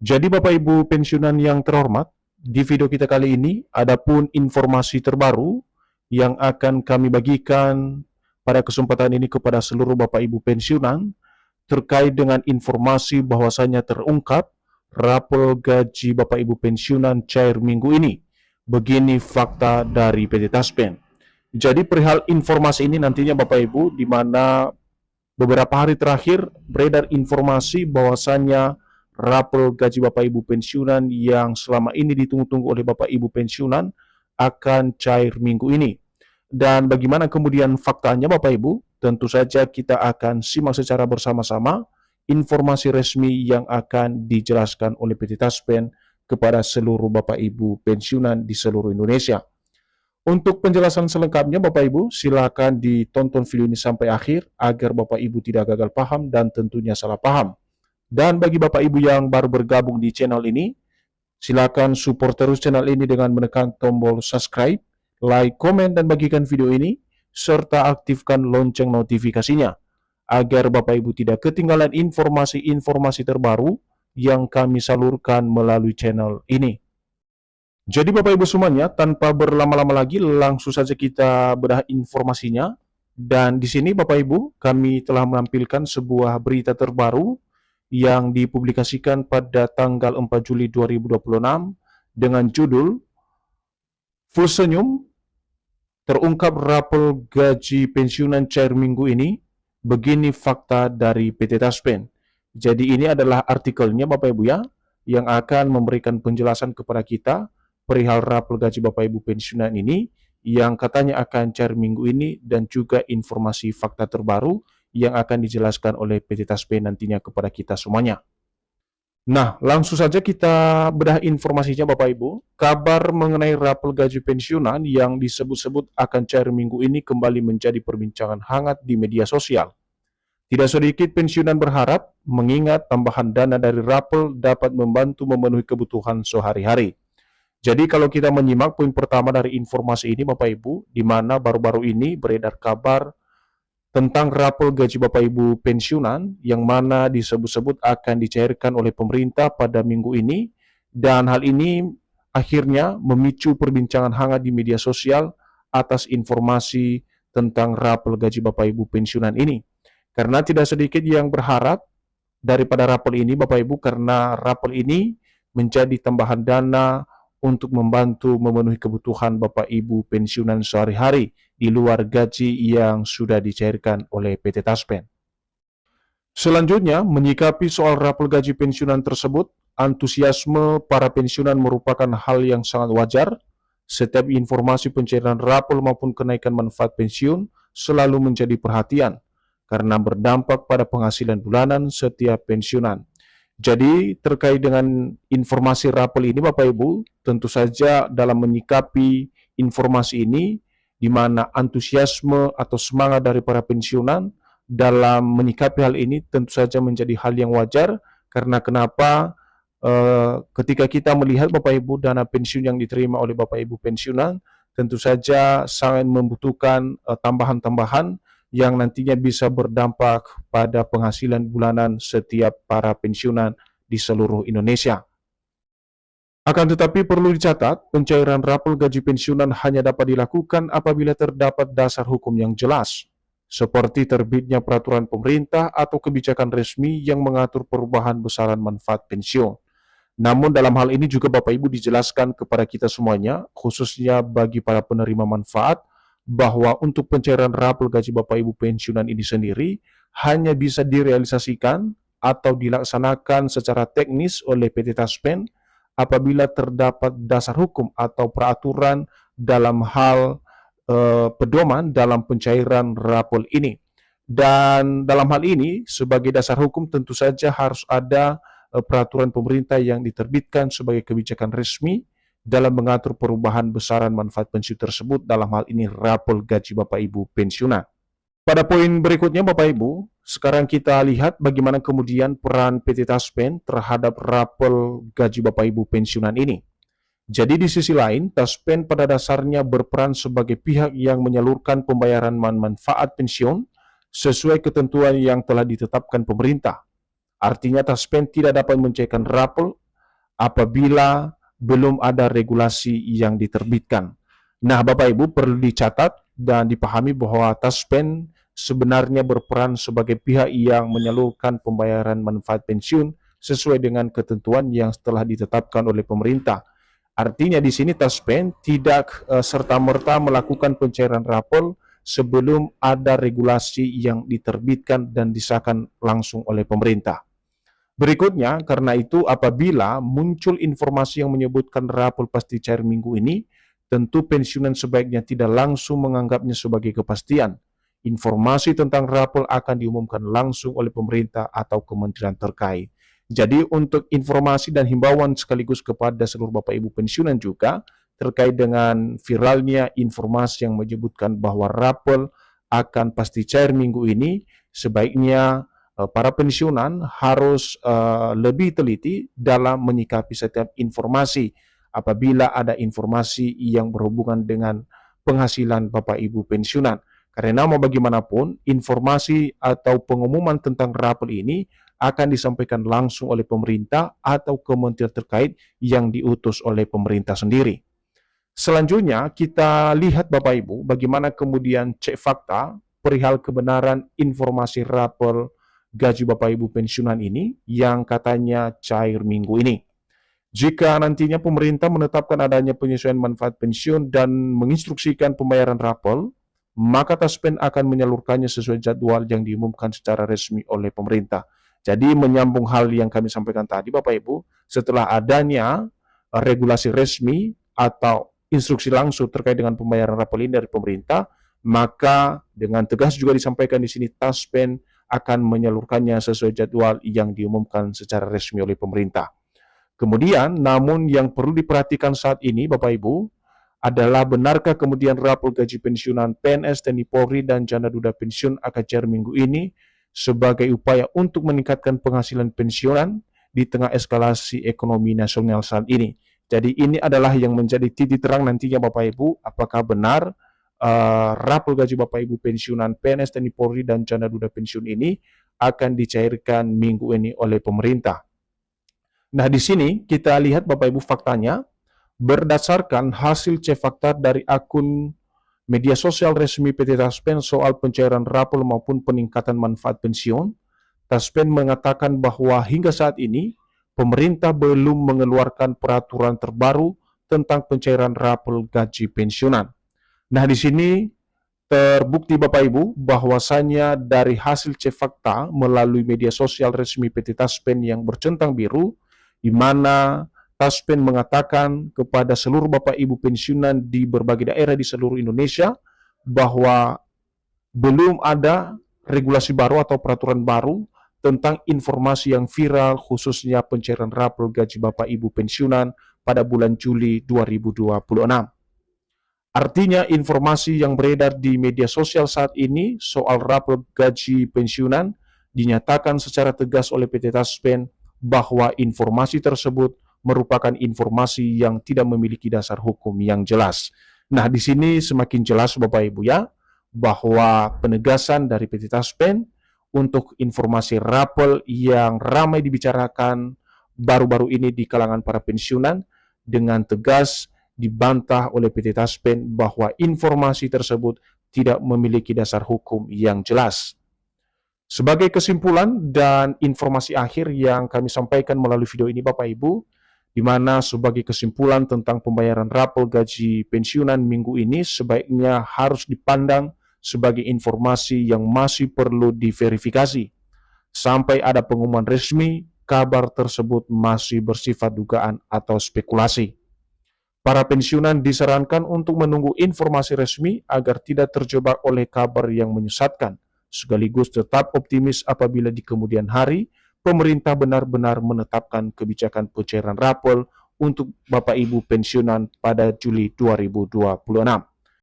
Jadi Bapak Ibu pensiunan yang terhormat, di video kita kali ini adapun informasi terbaru yang akan kami bagikan pada kesempatan ini kepada seluruh Bapak Ibu pensiunan terkait dengan informasi bahwasanya terungkap rapor gaji Bapak Ibu pensiunan cair minggu ini. Begini fakta dari PT Taspen. Jadi perihal informasi ini nantinya Bapak Ibu, di mana beberapa hari terakhir beredar informasi bahwasanya rapor gaji Bapak Ibu pensiunan yang selama ini ditunggu-tunggu oleh Bapak Ibu pensiunan akan cair minggu ini. Dan bagaimana kemudian faktanya Bapak Ibu? Tentu saja kita akan simak secara bersama-sama informasi resmi yang akan dijelaskan oleh PT Taspen kepada seluruh Bapak Ibu pensiunan di seluruh Indonesia. Untuk penjelasan selengkapnya Bapak Ibu, silakan ditonton video ini sampai akhir agar Bapak Ibu tidak gagal paham dan tentunya salah paham. Dan bagi Bapak Ibu yang baru bergabung di channel ini, silakan support terus channel ini dengan menekan tombol subscribe, like, komen, dan bagikan video ini, serta aktifkan lonceng notifikasinya, agar Bapak Ibu tidak ketinggalan informasi-informasi terbaru yang kami salurkan melalui channel ini. Jadi Bapak Ibu semuanya, tanpa berlama-lama lagi, langsung saja kita bedah informasinya. Dan di sini Bapak Ibu, kami telah menampilkan sebuah berita terbaru yang dipublikasikan pada tanggal 4 Juli 2026 dengan judul Full Senyum, terungkap rapor gaji pensiunan cair minggu ini, begini fakta dari PT Taspen. Jadi ini adalah artikelnya Bapak Ibu ya, yang akan memberikan penjelasan kepada kita perihal rapor gaji Bapak Ibu pensiunan ini yang katanya akan cair minggu ini, dan juga informasi fakta terbaru yang akan dijelaskan oleh PT Taspen nantinya kepada kita semuanya. Nah, langsung saja kita bedah informasinya Bapak Ibu. Kabar mengenai rapor gaji pensiunan yang disebut-sebut akan cair minggu ini kembali menjadi perbincangan hangat di media sosial. Tidak sedikit pensiunan berharap mengingat tambahan dana dari rapor dapat membantu memenuhi kebutuhan sehari-hari. Jadi kalau kita menyimak poin pertama dari informasi ini Bapak Ibu, di mana baru-baru ini beredar kabar tentang rapor gaji Bapak Ibu pensiunan yang mana disebut-sebut akan dicairkan oleh pemerintah pada minggu ini, dan hal ini akhirnya memicu perbincangan hangat di media sosial atas informasi tentang rapor gaji Bapak Ibu pensiunan ini. Karena tidak sedikit yang berharap daripada rapor ini Bapak Ibu, karena rapor ini menjadi tambahan dana untuk membantu memenuhi kebutuhan Bapak Ibu pensiunan sehari-hari di luar gaji yang sudah dicairkan oleh PT Taspen. Selanjutnya, menyikapi soal rapor gaji pensiunan tersebut, antusiasme para pensiunan merupakan hal yang sangat wajar. Setiap informasi pencairan rapor maupun kenaikan manfaat pensiun selalu menjadi perhatian, karena berdampak pada penghasilan bulanan setiap pensiunan. Jadi terkait dengan informasi rapor ini Bapak Ibu, tentu saja dalam menyikapi informasi ini, di mana antusiasme atau semangat dari para pensiunan dalam menyikapi hal ini tentu saja menjadi hal yang wajar. Karena kenapa? Ketika kita melihat Bapak Ibu dana pensiun yang diterima oleh Bapak Ibu pensiunan, tentu saja sangat membutuhkan tambahan-tambahan yang nantinya bisa berdampak pada penghasilan bulanan setiap para pensiunan di seluruh Indonesia. Akan tetapi perlu dicatat, pencairan rapor gaji pensiunan hanya dapat dilakukan apabila terdapat dasar hukum yang jelas, seperti terbitnya peraturan pemerintah atau kebijakan resmi yang mengatur perubahan besaran manfaat pensiun. Namun dalam hal ini juga Bapak Ibu dijelaskan kepada kita semuanya, khususnya bagi para penerima manfaat, bahwa untuk pencairan rapor gaji Bapak Ibu pensiunan ini sendiri hanya bisa direalisasikan atau dilaksanakan secara teknis oleh PT Taspen apabila terdapat dasar hukum atau peraturan dalam hal pedoman dalam pencairan rapor ini. Dan dalam hal ini sebagai dasar hukum tentu saja harus ada peraturan pemerintah yang diterbitkan sebagai kebijakan resmi dalam mengatur perubahan besaran manfaat pensiun tersebut, dalam hal ini rapor gaji Bapak Ibu pensiunan. Pada poin berikutnya Bapak Ibu, sekarang kita lihat bagaimana kemudian peran PT Taspen terhadap rapor gaji Bapak Ibu pensiunan ini. Jadi di sisi lain, Taspen pada dasarnya berperan sebagai pihak yang menyalurkan pembayaran manfaat pensiun sesuai ketentuan yang telah ditetapkan pemerintah. Artinya Taspen tidak dapat mencairkan rapor apabila belum ada regulasi yang diterbitkan. Nah, Bapak Ibu perlu dicatat dan dipahami bahwa Taspen sebenarnya berperan sebagai pihak yang menyalurkan pembayaran manfaat pensiun sesuai dengan ketentuan yang telah ditetapkan oleh pemerintah. Artinya di sini Taspen tidak serta-merta melakukan pencairan rapor sebelum ada regulasi yang diterbitkan dan disahkan langsung oleh pemerintah. Berikutnya, karena itu apabila muncul informasi yang menyebutkan rapor pasti cair minggu ini, tentu pensiunan sebaiknya tidak langsung menganggapnya sebagai kepastian. Informasi tentang rapor akan diumumkan langsung oleh pemerintah atau kementerian terkait. Jadi untuk informasi dan himbauan sekaligus kepada seluruh Bapak Ibu pensiunan juga terkait dengan viralnya informasi yang menyebutkan bahwa rapor akan pasti cair minggu ini, sebaiknya para pensiunan harus lebih teliti dalam menyikapi setiap informasi apabila ada informasi yang berhubungan dengan penghasilan Bapak Ibu pensiunan. Karena mau bagaimanapun, informasi atau pengumuman tentang rapor ini akan disampaikan langsung oleh pemerintah atau kementerian terkait yang diutus oleh pemerintah sendiri. Selanjutnya, kita lihat Bapak Ibu bagaimana kemudian cek fakta perihal kebenaran informasi rapor gaji Bapak Ibu pensiunan ini yang katanya cair minggu ini. Jika nantinya pemerintah menetapkan adanya penyesuaian manfaat pensiun dan menginstruksikan pembayaran rapor, maka Taspen akan menyalurkannya sesuai jadwal yang diumumkan secara resmi oleh pemerintah. Jadi menyambung hal yang kami sampaikan tadi Bapak Ibu, setelah adanya regulasi resmi atau instruksi langsung terkait dengan pembayaran rapor ini dari pemerintah, maka dengan tegas juga disampaikan di sini Taspen akan menyalurkannya sesuai jadwal yang diumumkan secara resmi oleh pemerintah. Kemudian, namun yang perlu diperhatikan saat ini, Bapak Ibu, adalah benarkah kemudian rapor gaji pensiunan PNS, TNI Polri, dan janda duda pensiun akan cair minggu ini sebagai upaya untuk meningkatkan penghasilan pensiunan di tengah eskalasi ekonomi nasional saat ini. Jadi ini adalah yang menjadi titik terang nantinya Bapak Ibu, apakah benar rapor gaji Bapak Ibu pensiunan PNS, TNI Polri, dan janda duda pensiun ini akan dicairkan minggu ini oleh pemerintah. Nah, di sini kita lihat Bapak Ibu faktanya, berdasarkan hasil cek fakta dari akun media sosial resmi PT Taspen soal pencairan rapor maupun peningkatan manfaat pensiun, Taspen mengatakan bahwa hingga saat ini, pemerintah belum mengeluarkan peraturan terbaru tentang pencairan rapor gaji pensiunan. Nah, di sini terbukti Bapak Ibu bahwasannya dari hasil cek fakta melalui media sosial resmi PT Taspen yang bercentang biru, di mana Taspen mengatakan kepada seluruh Bapak Ibu pensiunan di berbagai daerah di seluruh Indonesia bahwa belum ada regulasi baru atau peraturan baru tentang informasi yang viral khususnya pencairan rapor gaji Bapak Ibu pensiunan pada bulan Juli 2026. Artinya informasi yang beredar di media sosial saat ini soal rapor gaji pensiunan dinyatakan secara tegas oleh PT Taspen bahwa informasi tersebut merupakan informasi yang tidak memiliki dasar hukum yang jelas. Nah, di sini semakin jelas Bapak Ibu ya, bahwa penegasan dari PT Taspen untuk informasi rapor yang ramai dibicarakan baru-baru ini di kalangan para pensiunan dengan tegas dibantah oleh PT Taspen bahwa informasi tersebut tidak memiliki dasar hukum yang jelas. Sebagai kesimpulan dan informasi akhir yang kami sampaikan melalui video ini Bapak Ibu, di mana sebagai kesimpulan tentang pembayaran rapor gaji pensiunan minggu ini sebaiknya harus dipandang sebagai informasi yang masih perlu diverifikasi. Sampai ada pengumuman resmi, kabar tersebut masih bersifat dugaan atau spekulasi. Para pensiunan disarankan untuk menunggu informasi resmi agar tidak terjebak oleh kabar yang menyesatkan, sekaligus tetap optimis apabila di kemudian hari pemerintah benar-benar menetapkan kebijakan pencairan rapor untuk Bapak Ibu pensiunan pada Juli 2026.